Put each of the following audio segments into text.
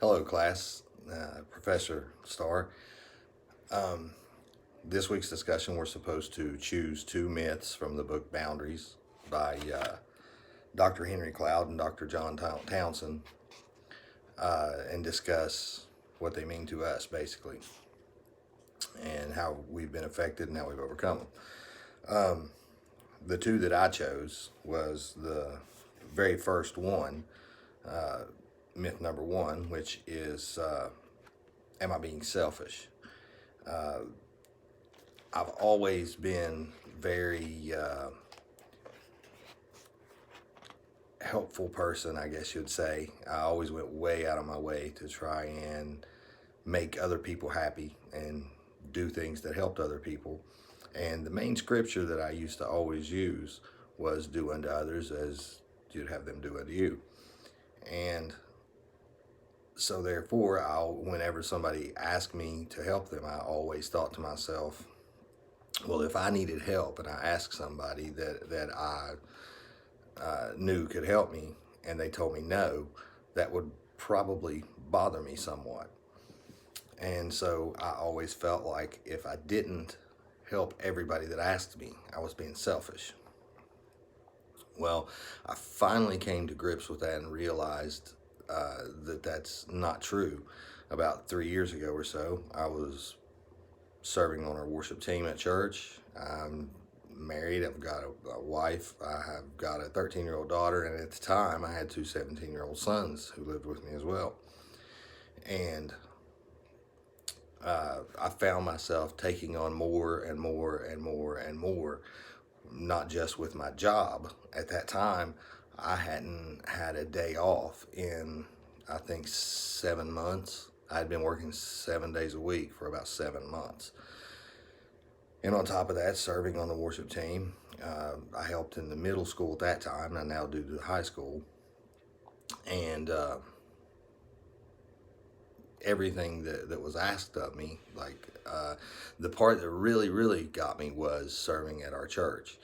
Hello, class. Professor Starr. Um, this week's discussion, we're supposed to choose two myths from the book Boundaries by Dr. Henry Cloud and Dr. John Townsend and discuss what they mean to us, basically, and how we've been affected and how we've overcome them. The two that I chose was the very first one, myth number one, which is am I being selfish? I've always been very helpful person, I guess you'd say. I always went way out of my way to try and make other people happy and do things that helped other people. And the main scripture that I used to always use was do unto others as you'd have them do unto you. And so therefore, whenever somebody asked me to help them, I always thought to myself, well, if I needed help and I asked somebody that I knew could help me and they told me no, that would probably bother me somewhat. And so I always felt like if I didn't help everybody that asked me, I was being selfish. Well, I finally came to grips with that and realized that that's not true. About 3 years ago or so, I was serving on our worship team at church. I'm married. I've got a wife. I have got a 13-year-old daughter, and at the time, I had two 17-year-old sons who lived with me as well. And I found myself taking on more and more and more and more, not just with my job. At that time, I hadn't had a day off in, I think, 7 months. I'd been working 7 days a week for about 7 months. And on top of that, serving on the worship team, I helped in the middle school at that time. I now do the high school. And everything that was asked of me, like the part that really got me was serving at our church.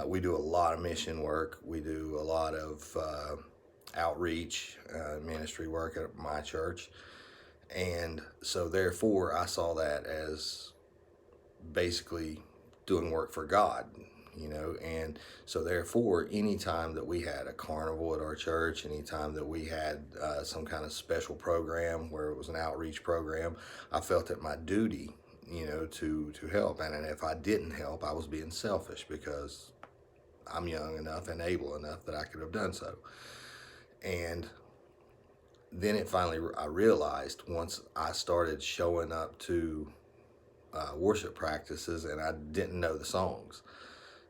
We do a lot of mission work. We do a lot of outreach ministry work at my church. And so therefore I saw that as basically doing work for God, and so therefore anytime that we had a carnival at our church, anytime that we had some kind of special program where it was an outreach program, I felt it my duty, to help. And if I didn't help, I was being selfish because I'm young enough and able enough that I could have done so. And then I realized once I started showing up to worship practices and I didn't know the songs,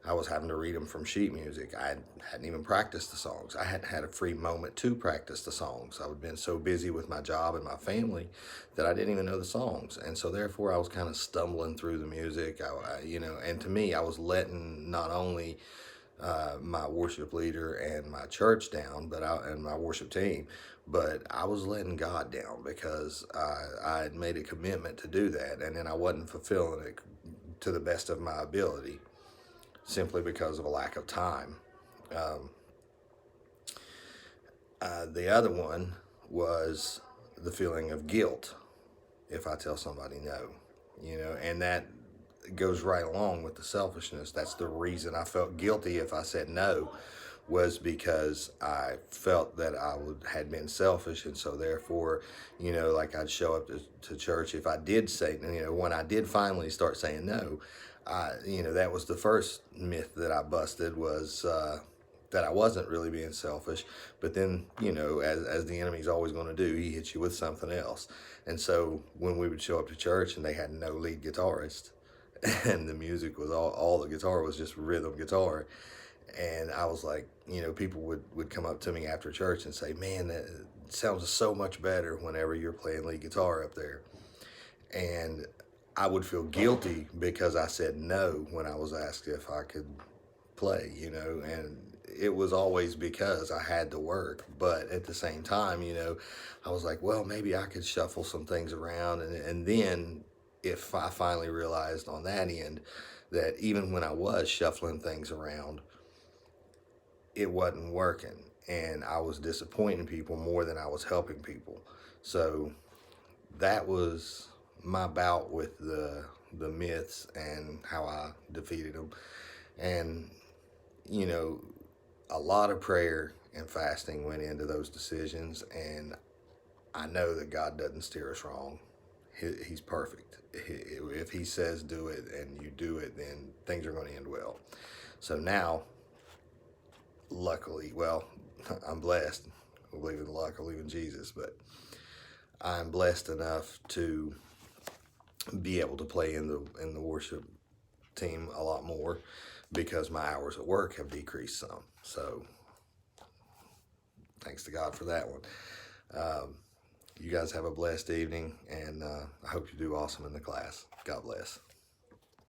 I was having to read them from sheet music. I hadn't even practiced the songs. I hadn't had a free moment to practice the songs. I had been so busy with my job and my family that I didn't even know the songs. And so therefore I was kind of stumbling through the music, and to me, I was letting not only my worship leader and my church down, and my worship team, but I was letting God down because I had made a commitment to do that, and then I wasn't fulfilling it to the best of my ability, simply because of a lack of time. The other one was the feeling of guilt if I tell somebody no, and that goes right along with the selfishness. That's the reason I felt guilty if I said no, was because I felt that had been selfish. And so therefore, like I'd show up to church if I did say, when I did finally start saying no, that was the first myth that I busted, was that I wasn't really being selfish. But then, as the enemy's always going to do, he hits you with something else. And so when we would show up to church and they had no lead guitarist, and the music was all the guitar was just rhythm guitar, and I was like, people would come up to me after church and say, man, that sounds so much better whenever you're playing lead guitar up there. And I would feel guilty because I said no when I was asked if I could play, and it was always because I had to work. But at the same time, I was like, well, maybe I could shuffle some things around. And then if I finally realized on that end that even when I was shuffling things around, it wasn't working. and I was disappointing people more than I was helping people. So that was my bout with the myths and how I defeated them. And you know, a lot of prayer and fasting went into those decisions, and I know that God doesn't steer us wrong. He's perfect. If He says do it and you do it, then things are going to end well. So now, luckily, well, I'm blessed. I believe in luck. I believe in Jesus, but I'm blessed enough to be able to play in the worship team a lot more because my hours at work have decreased some. So thanks to God for that one. You guys have a blessed evening, and I hope you do awesome in the class. God bless.